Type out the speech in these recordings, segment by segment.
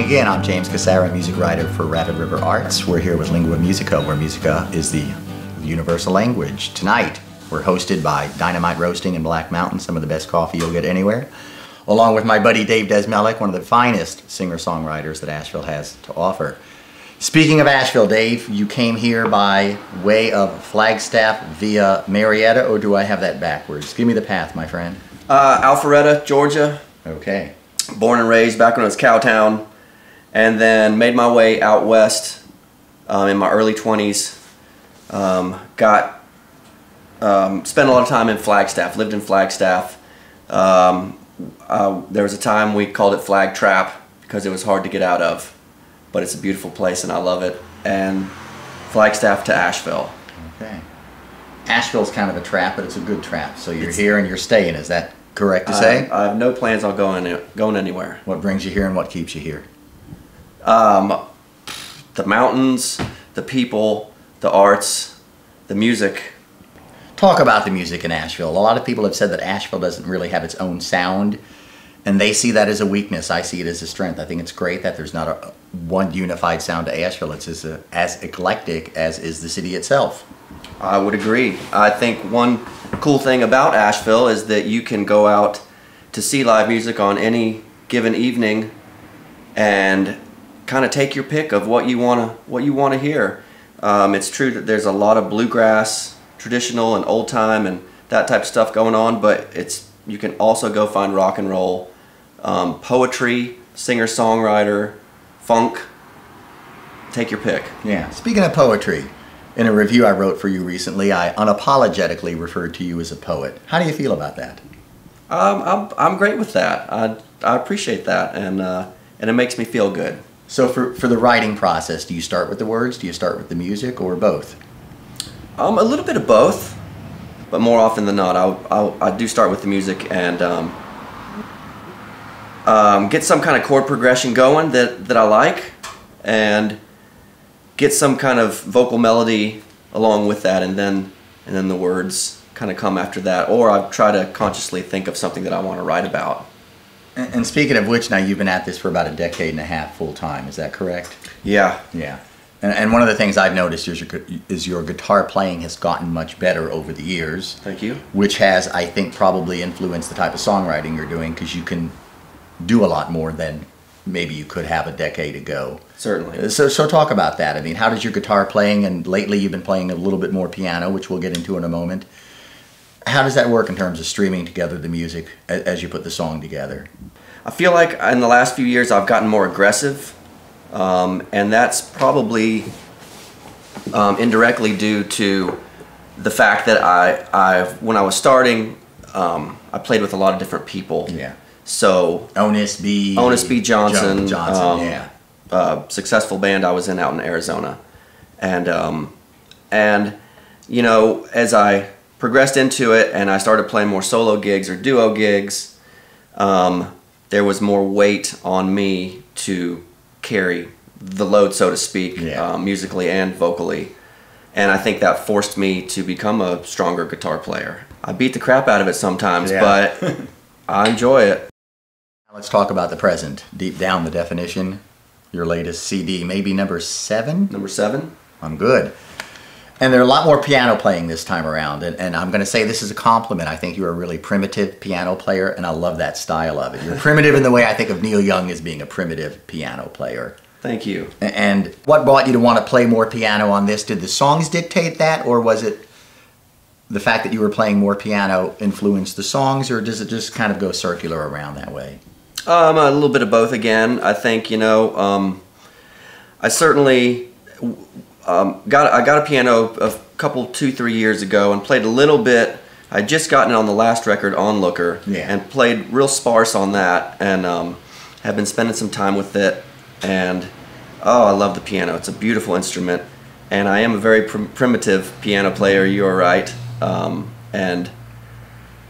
again. I'm James Cassara, music writer for Rapid River Arts. We're here with Lingua Musica, where musica is the universal language. Tonight, we're hosted by Dynamite Roasting in Black Mountain, some of the best coffee you'll get anywhere, along with my buddy Dave Desmelik, one of the finest singer-songwriters that Asheville has to offer. Speaking of Asheville, Dave, you came here by way of Flagstaff via Marietta, or do I have that backwards? Give me the path, my friend. Alpharetta, Georgia. Okay. Born and raised back when it was Cowtown, and then made my way out west in my early 20s. Spent a lot of time in Flagstaff, lived in Flagstaff. There was a time we called it Flag Trap because it was hard to get out of, but it's a beautiful place and I love it. And Flagstaff to Asheville. Okay. Asheville's kind of a trap, but it's a good trap. So you're here and you're staying, is that correct to say? I have no plans on going anywhere. What brings you here and what keeps you here? The mountains, the people, the arts, the music. Talk about the music in Asheville. A lot of people have said that Asheville doesn't really have its own sound, and they see that as a weakness. I see it as a strength. I think it's great that there's not one unified sound to Asheville. It's as eclectic as is the city itself. I would agree. I think one cool thing about Asheville is that you can go out to see live music on any given evening and kind of take your pick of what you want to hear. It's true that there's a lot of bluegrass, traditional and old time and that type of stuff going on, but you can also go find rock and roll, poetry, singer-songwriter, funk. Take your pick. Yeah. Speaking of poetry, in a review I wrote for you recently, I unapologetically referred to you as a poet. How do you feel about that? I'm great with that. I appreciate that, and it makes me feel good. So for the writing process, do you start with the words, do you start with the music, or both? A little bit of both, but more often than not, I do start with the music and get some kind of chord progression going that I like, and get some kind of vocal melody along with that, and then the words kind of come after that, or I try to consciously think of something that I want to write about. And speaking of which, now you've been at this for about a decade and a half full time, is that correct? Yeah. Yeah. And one of the things I've noticed is your guitar playing has gotten much better over the years. Thank you. Which has, I think, probably influenced the type of songwriting you're doing, because you can do a lot more than maybe you could have a decade ago. Certainly. So talk about that. I mean, how does your guitar playing, and lately you've been playing a little bit more piano, which we'll get into in a moment. How does that work in terms of streaming together the music as you put the song together? I feel like in the last few years I've gotten more aggressive, and that's probably indirectly due to the fact that when I was starting, I played with a lot of different people. Yeah. So Onus B. Johnson, yeah. Successful band I was in out in Arizona, and you know, as I progressed into it and I started playing more solo gigs or duo gigs, there was more weight on me to carry the load, so to speak, yeah. Musically and vocally, and I think that forced me to become a stronger guitar player. I beat the crap out of it sometimes, yeah. but I enjoy it. Let's talk about the present. Deep Down the Definition, your latest CD, maybe number 7? Number 7. I'm good. And there are a lot more piano playing this time around, and I'm going to say this is a compliment. I think you're a really primitive piano player, and I love that style of it. You're primitive in the way I think of Neil Young as being a primitive piano player. Thank you. And what brought you to want to play more piano on this? Did the songs dictate that, or was it the fact that you were playing more piano influenced the songs, or does it just kind of go circular around that way? A little bit of both again. I think, you know, I certainly got a piano a couple, 2-3 years ago and played a little bit. I'd just gotten it on the last record, Onlooker, yeah. and played real sparse on that, and have been spending some time with it, and oh, I love the piano. It's a beautiful instrument, and I am a very primitive piano player, you are right, and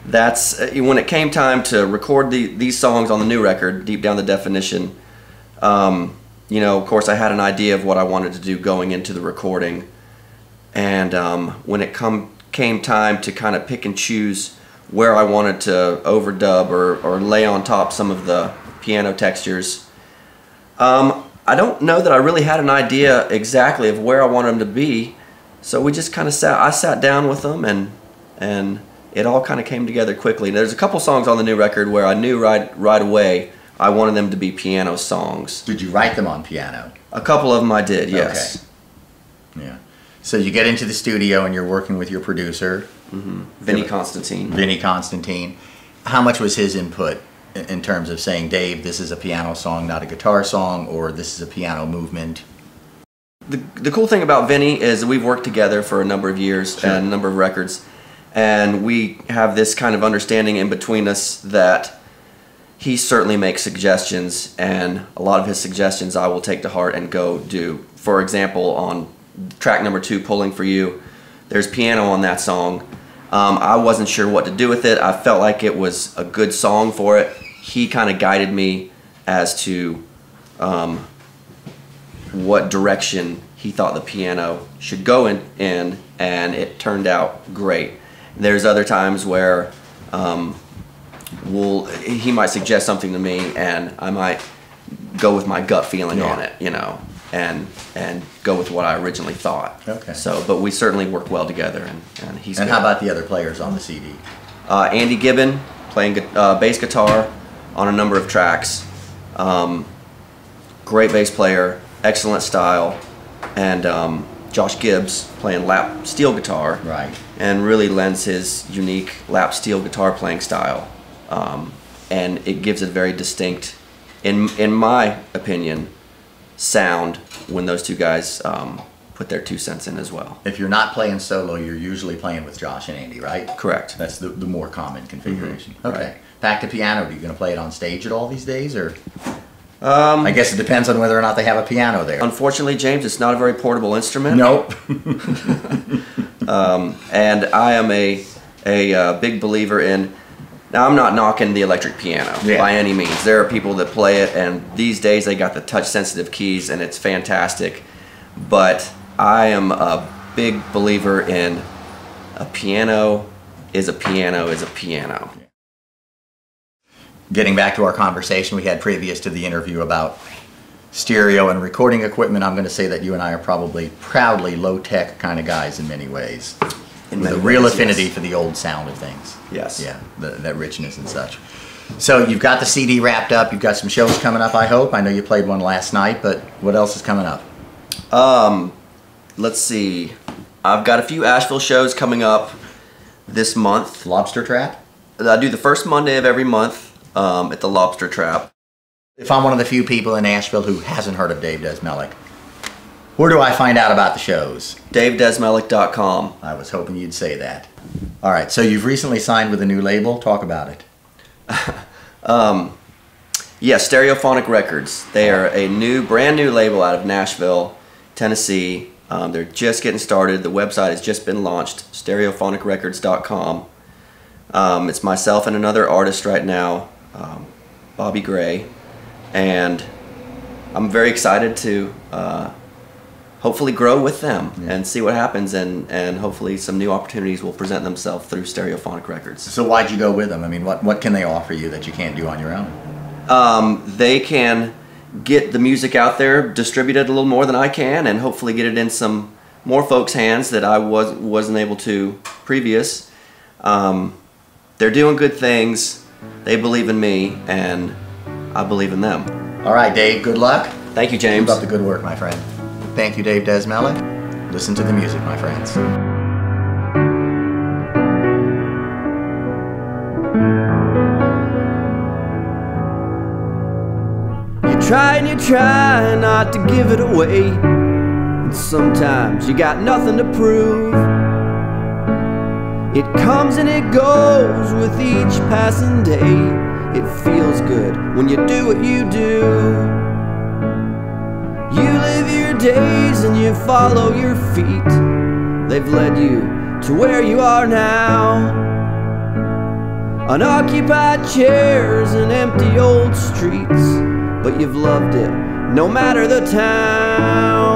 that's when it came time to record these songs on the new record, Deep Down the Definition. You know, of course, I had an idea of what I wanted to do going into the recording, and when it came time to kind of pick and choose where I wanted to overdub or lay on top some of the piano textures, I don't know that I really had an idea exactly of where I wanted them to be, so we just kind of I sat down with them, and it all kind of came together quickly. There's a couple songs on the new record where I knew right away I wanted them to be piano songs. Did you write them on piano? A couple of them I did, yes. Okay. Yeah. So you get into the studio and you're working with your producer. Mm-hmm. Vinny Constantine. Vinny Constantine. How much was his input in terms of saying, Dave, this is a piano song, not a guitar song, or this is a piano movement? The cool thing about Vinny is that we've worked together for a number of years and a number of records, and we have this kind of understanding in between us that he certainly makes suggestions, and a lot of his suggestions I will take to heart and go do. For example, on track number 2, Pulling for You, there's piano on that song. I wasn't sure what to do with it. I felt like it was a good song for it. He kind of guided me as to what direction he thought the piano should go in, and it turned out great. There's other times where he might suggest something to me, and I might go with my gut feeling on it, you know, and go with what I originally thought. Okay. So, but we certainly work well together, and he's. And good. how about the other players on the CD? Andy Gibbon playing bass guitar on a number of tracks. Great bass player, excellent style, and Josh Gibbs playing lap steel guitar. Right. And really lends his unique lap steel guitar playing style, and it gives a very distinct, in my opinion, sound when those two guys put their 2 cents in as well. If you're not playing solo, you're usually playing with Josh and Andy, right? Correct. That's the more common configuration. Mm-hmm. Okay. Right. Back to piano. Are you going to play it on stage at all these days, or? I guess it depends on whether or not they have a piano there. Unfortunately, James, it's not a very portable instrument. Nope. And I am a big believer in. Now, I'm not knocking the electric piano by any means. There are people that play it, and these days they got the touch-sensitive keys, and it's fantastic. But I am a big believer in a piano is a piano is a piano. Getting back to our conversation we had previous to the interview about stereo and recording equipment, I'm going to say that you and I are probably proudly low-tech kind of guys in many ways. With a real affinity for the old sound of things. Yes. Yeah, that richness and such. So you've got the CD wrapped up. You've got some shows coming up, I hope. I know you played one last night, but what else is coming up? Let's see. I've got a few Asheville shows coming up this month. Lobster Trap? I do the first Monday of every month at the Lobster Trap. If I'm one of the few people in Asheville who hasn't heard of Dave Desmelik, where do I find out about the shows? DaveDesmelik.com. I was hoping you'd say that. All right, so you've recently signed with a new label. Talk about it. Yeah, Stereophonic Records. They are a brand new label out of Nashville, Tennessee. They're just getting started. The website has just been launched, stereophonicrecords.com. It's myself and another artist right now, Bobby Gray, and I'm very excited to hopefully grow with them and see what happens, and hopefully some new opportunities will present themselves through Stereophonic Records. So why'd you go with them? I mean, what can they offer you that you can't do on your own? They can get the music out there, distribute it a little more than I can, and hopefully get it in some more folks' hands that I wasn't able to previous. They're doing good things. They believe in me, and I believe in them. All right, Dave, good luck. Thank you, James. Keep up the good work, my friend. Thank you, Dave Desmelik. Listen to the music, my friends. You try and you try not to give it away, and sometimes you got nothing to prove. It comes and it goes with each passing day. It feels good when you do what you do. You live your days and you follow your feet. They've led you to where you are now. Unoccupied chairs and empty old streets, but you've loved it no matter the town.